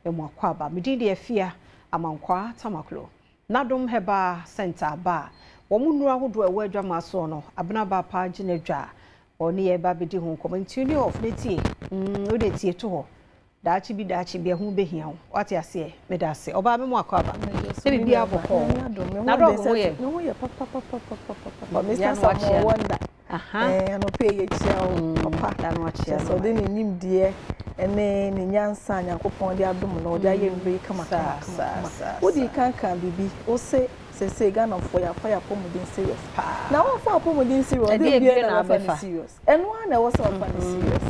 emu akwaba medi de afia amankwa tamaklo Nadom Herbal Center ba wo munura hodo ewo adwama so no abenaba pa ginedwa oni e ba bedi ho community of netie o de tie to ho daachi bi hu behia ho wate ase medase oba me mu akwaba se bibia bokọ Nadom ho ye papa Mr. Samuel wonder no pay ye chia papa dan wa chia so de nim de ene ne nyansa Nyankopon de adom no de aye mbe kama wodi kan bibi o se Ghana for ya fire pomodin serious na won for pomodin serious dey be na fa serious eno na was of fa serious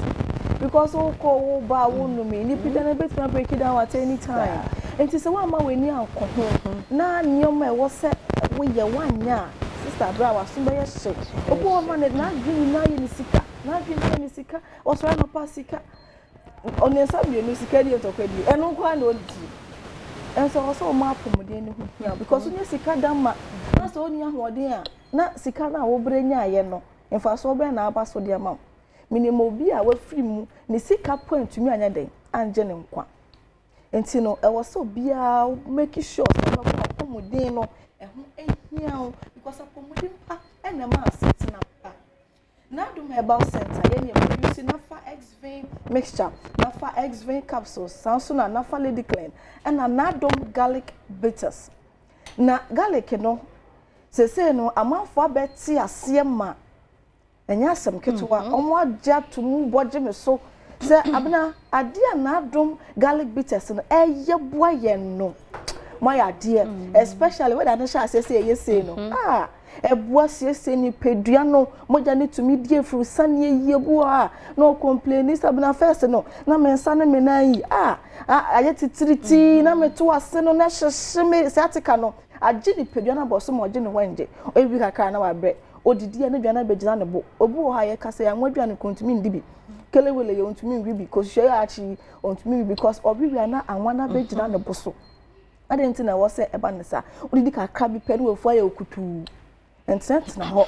because o ko wo ba wo no me ni pida na betima break it down at any time enti se wa ma we ni anko na nyoma e wo se wo ye wanya sister bra wa so be ye shit opo ma na dream na ye ni sika o so na pa sika onensa bi ni sika di to kwadi eno kwa na odi and so also map pomodin hu because onye sika dama na so oni ahoden a na sika na wo brenya ye no mfa so be na aba so de ama minimo bi a wafiri mu ni sika point mi anya den anje ne nkwa enti no e was so bia make sure so na pomodin no e ho ehia because pomodin pa e na ma sit na pa Nadom Herbal Center ye ni use nafa X-vein mixture nafa X-vein capsules sanso na nafa lady clean and Nadom garlic bitters na garlic no se no amanfo abeti asema enya asem ketewa omo agya to mu boje me so se abna ade a Nadom garlic bitters no eye boa ye no my idea especially when I sha say yes no ebua siese ni pedua no moja ni tumi die furu sane yebu a no complain sabna first no na mensa na me na yi aye titiriti na me to ase no na hyehye me se atika no age ni pedua na boso mo age ni hwanje obi kakra na wa bre odidi na dua na begina ne bo obu ha ye kasa ya nwadua ne kontumi ndibi kelewele ye ontumi nwi bi ko hye achi ontumi because obi wi na anwana begina ne boso adenti na wo se eba ne sa odidi kakra bi pere we fu aye okutu and na ho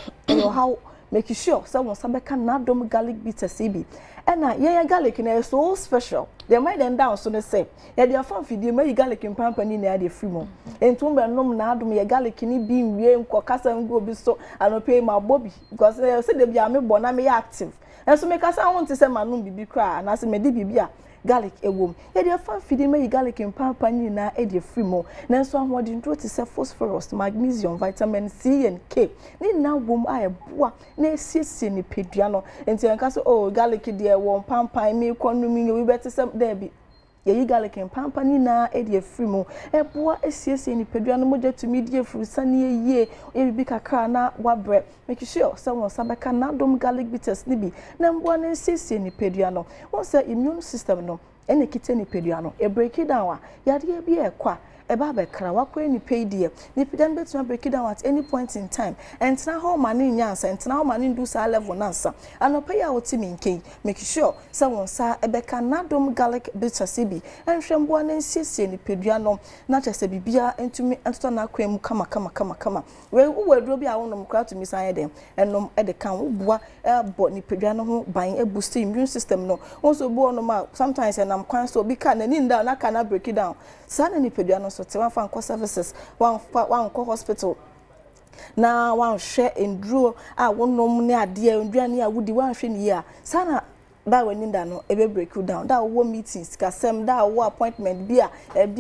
how make sure someone sabeka Nadom garlic bitters ebi and na garlic na so special they made them down so they say yeah they are fan video make garlic in pampani na dey free mo entum be nom Nadom ye garlic ni bi nwie nko kasa ngo bi so anope ma bobi because say they be am bo na me active and so make kasa want to say manum bibi kra na say me di bibi a garlic ewom ye dey fan feed me garlic in pampani na e dey free mo na so ahodi ntro ti say phosphorus magnesium vitamin C and K ni na wom a eboa na esiesie ni pedua no enti enka so oh garlic dey won pampan me kwonu mi we better say there be ye garlic in pampani na e dey free mo eboa esiesie ni pedua no moja tumi dey free sane ye e bibi kakra na wabre make sure someone sabeka Nadom garlic bitters ni bi na mboa na esiesie ni pedua no won say immune system no ene kite ni pedua no e break it down yade bi e kwa eba be kra wakwa ni pedie ni pedan betuma break it down at any point in time and na how mani nyansa and na how mani do sa level nansa anopa ya otimi nken make sure someone sa ebeka Nadom garlic bitters bi enhwembo na nsiesie ni pedua no na chese bibia entumi entoto na akwa mu kama we waduro bi a wonom kra to mi san dem enom e de kan wo boa bo ni pedua no ho ban e boost immune system no also bo no ma sometimes enam kwan so bi ka na ni nda na kana break it down sa na ni pedua no so te wan fan services wan ko hospital na wan hwe enduro a wonom ne ade enduane a wudi wan hwe ni ya sana da wani nda no ebe break you down da wo meetings kasem da wo appointment bia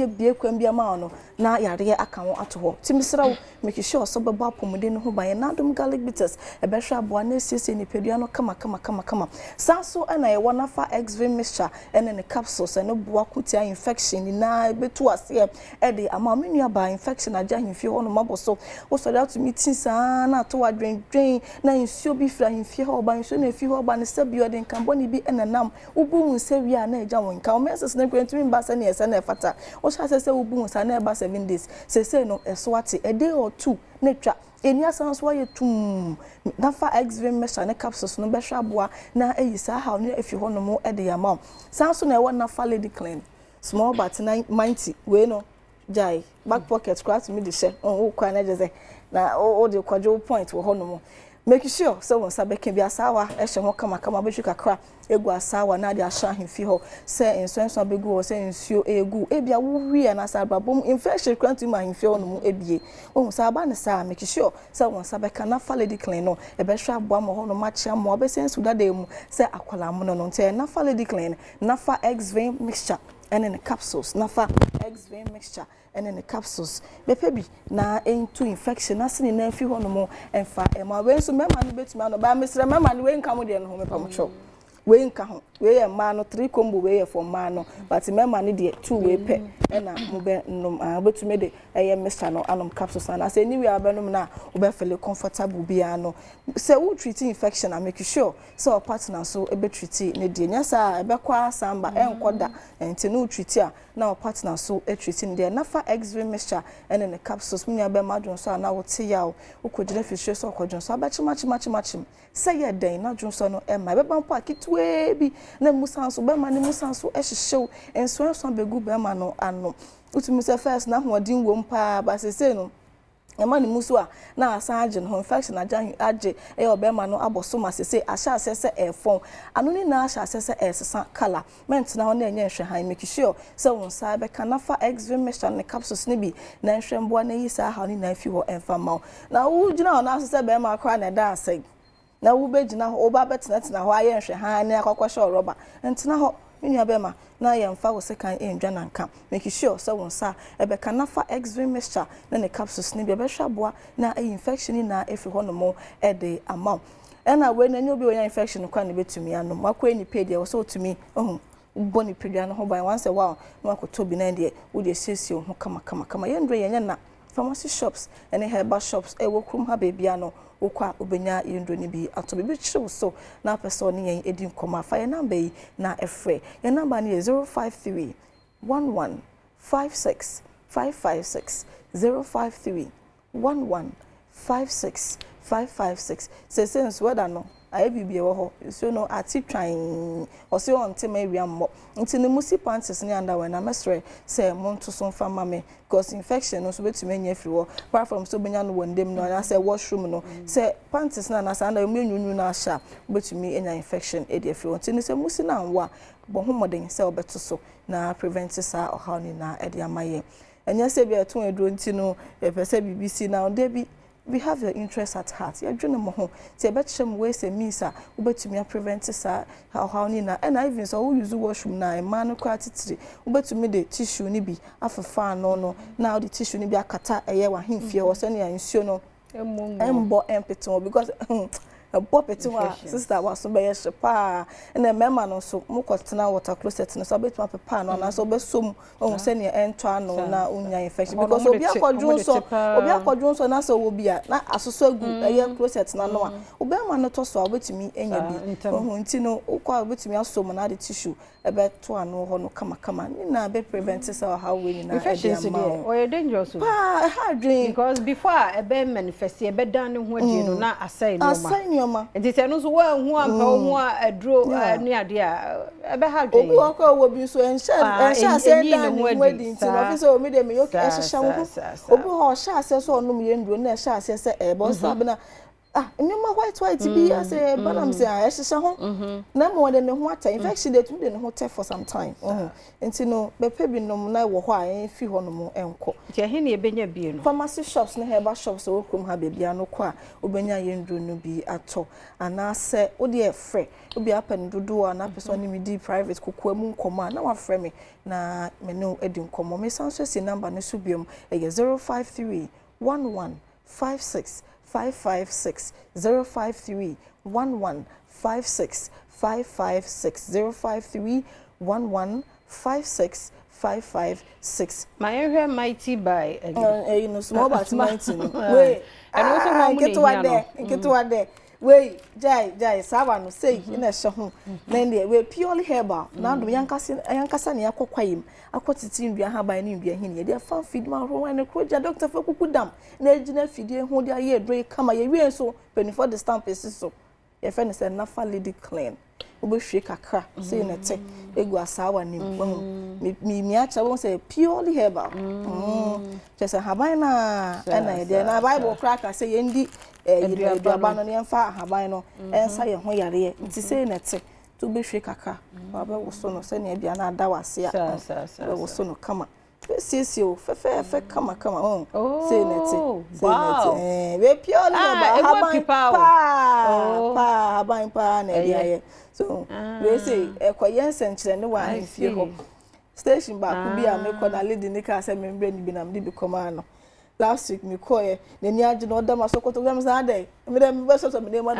bie kwam bia ma no na yare aka wo ato ho timisra make sure so beba apomode no ho ban Nadom garlic bitters ebe hwa aboa na siesie ni pedua no kama sanso na ye wona fa X-vein mixture ene ne capsules ene boa kutia infection ni na betu ase e de ama menua ba infection aja himfie ho no maboso wo so that meetings na to adwen na nsuo bi fra himfie ho ba nsuo na fie ho ba ne sabio de nkamboni bi enanam ubu nse wi a na eja won ka o meses na kwentumi mbasa na ese na efata o sha se ubu nsa na eba 7 days se no eso ate a day or two na twa eni asanso wa yetum na fa X-vein mixture na capsules no be hwa boa na eyisa ha no efi ho no mo e de yama sanso na e won na fa lady clean small but 90 we no jai back pocket scratch me de she o kwa na je na o de kwajo point wo ho no mo make sure so won sabe can be asawa e hye ho kama be kakra egu asawa na de ahya hemfi ho say enso abegu o say nsuo egu ebia wo wie na sababom infection krantu ma hemfi ho no mu ebie won saba ne sa make sure so won sabe can na lady clean no e be hwa aboa mo ho no machi amo be sensu dada mu say akwala mo no nte na lady clean na fa X-vein mixture and in the capsules nafa X-vein mixture and in the capsules bepebi na into infection asini na fi ho no mo emfa ema we nso mema no betuma no ba mesre mema no we nka mo de no ho mepa mo cho we nka ho we ye ma no 3 combo we ye for ma no but mema no de 2 we pe na mo be no betume de eye mixture no anom capsules na say anywhere abenum na wo be feel comfortable bia no say we treat infection and make sure so our partner so e be treat ne de nya sa e be kwa samba enkoda enti no treat a na our partner so e treat ne de na fa X-vein mixture and in the capsules munya be madwon so na wo te yawo ukojire fishe so okojun so abachi machi say ye den na dwon so no e ma be ban po akitwe bi na musanso be ma ne musanso e hyehyew enso begu be ma no ano utumi se first na hodin wom pa ba sese no ema ni musu a na asaje no infection age e obema no aboso ma sese ahya asese efon anu ni na ahya asese esesa kala ment na ho na enye hwe han make sure so won sa be kanafa X-vein mixture ne capsules ne bi na hwe mbo na yi sa ha ni na fi ho emfa ma na wo gina ho na asese be ma akra na da asai na wo be gina ho oba betena ho aye hwe han ne akokosho roba entina ho Minya bema na yemfa wo sekan endwa nanka make sure so won sa ebe kanafa X-vein mixture na ne capsules ne be hwa boa na infection ni na efi ho no mo e de ama na we na nyo bi onya infection kwa ne betumi ano makwa ni page e so tumi boni page no ho by once a while no akotobi na de wo de sesi ho kama yendre yenye na pharmacy shops and herbal shops e wo krum ha bebia no ukwa obenya yendo ni bi atobi bi chiw so na person ni yen edi nkoma fa ye number yi na efre ye number ni 053 11 56 556 053 11 56 556 sense whether no aye bibie wo ho so no ati twan o se on tema ewia mmo nti ne musi panties ni underwear na mesre say monto so mfa mame because infection no so betumi anya free wo apart from so benya no wondem no na say washroom no say panties na sa na emunyu na sha betumi anya infection e dey free nti ne say musi na nwa bo homoden say obeto so na prevent sa ohaw ni na e dey amaye enya say bia to edro nti no e pese BBC na de bi we have your interest at heart. You join mo ho. Say betchem we say misa ubetumi prevent sa how ni na and even so we use washroom na man kwa titiri ubetumi de tissue ni bi afefa no now the tissue ni bi akata eye wa himfie wo se na nsuo no embo empeton because popeti wa sister wa so be shepa na mema no so mukotena water closet no so betuma pepa no na so besom ohun se ne ento ano na unya infection because obi akwadwon so na so obi a na asoso agu eye closet na no a obi ama no to so obetumi enya bi ohun ti no ukwa obetumi asom na the tissue ebe to ano ho no kama ni na be prevent so how we ni na infections dey or dangerous because before ebe manifest ebe dan ho adi no na asai no nti se no so wa hu ampa hu adro ni ade a ebe ha dwen obi okwa wo bi so ensha se dan ni wedi nti no fi so mi de me yo ehsha wo obi ho sha se so onum ye ndro na ehsha se ebo so abena nyoma white bi ase banam se ehsha ho na mo de ne ho ata infection dey tun de ne ho te for some time nti no bepe bi nom na wo ho a fi ho nom enko nti ehe ne ebenya bi no pharmacy shops ne herbal shops wo krom ha bebia no kwa obenya yendro no bi ato ana se wo de efre obi apen dodo na person ni mi di private kokwa mu nkoma na wa frɛ me na me no edi nkoma me sanso si number ne so biom e 053 11 56 556 053 11 56 556 053 11 56 556 my area mighty by you know small but mighty we and also how get what there we jai sawa no say na hye ho na dey we purely herbal na do yankasa ne yakokwayim akotiti ndua ha ban ne ndua hini dey fan feed ma ro wan kroja doctor fa kukudam na ejina fidie ho dey aye dre kama ye wi so 24 the stamp is so ye fa ne say nafa lady clean obehwe kakra say na te egu asawa ni mi acha won say purely herbal just haban na dey na bible cracker say ye ndi eduaba no ne yɛmfa ahaban no ɛnsa yɛ ho yare nti sei na te to be hwe kakra ba wo so no se ne bia na ada wase a ba wo so no kama sisi o fe kama say neti we pure haban pa na dia so we say ekoyen senkyere ne wa ahifie ho station ba ku bia me ko na lady ni ka say me mbre ni bi na me bi koma no last week me ko ye na ni age no dama sokoto gam say ade me dem be so me dem no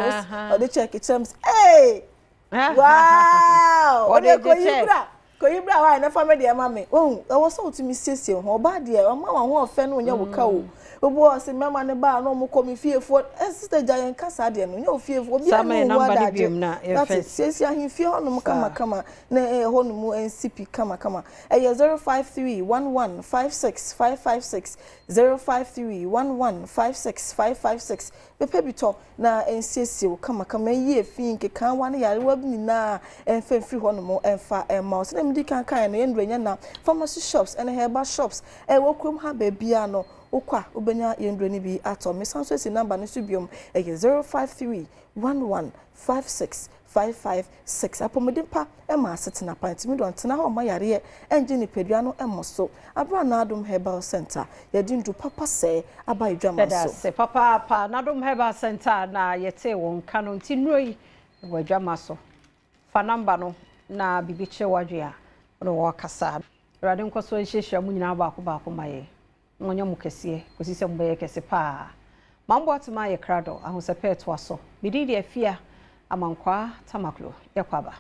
o dey check it terms hey wow o dey ko yibra ko yibra wa na family e ma me oh e wo so tumi siesie ho oba de o ma wa ho ofe no nya wo ka o obo o se mema ne ba no mo ko me fiefo sister giant kasa de no nya ofiefo obi a no wa da je that siesie ahimfie ho no kama na ho no mu ncp kama e 0531156556 0531156556 pepe bito na nsiesie kama yi efi nke kan wa ne yare wa bi na enfemfiri ho no mo emfa emma so na mdi kan no yendrenya na pharmacy shops and herbal shops wo krom ha ba bia no ukwa ubenya yendreni bi ato me sanso esi number no subiom 0531156556 apomodimpa ema asetena pantimi don tena ho ma yare enje ni pedua no emoso abra na Adom Herbal Center yedindu papa se aba idwama so se papa Nadom Herbal Center na yete won kanu ntinroi wadwama so fa number no na bibiche wadwea no wakasa rade nkoso nhyehyia mu nyina baako maye onye mu kese kosise mbaye kese pa mambo atuma ye krado ahosepe to aso bididi afia amankwa tamaklo yakwaba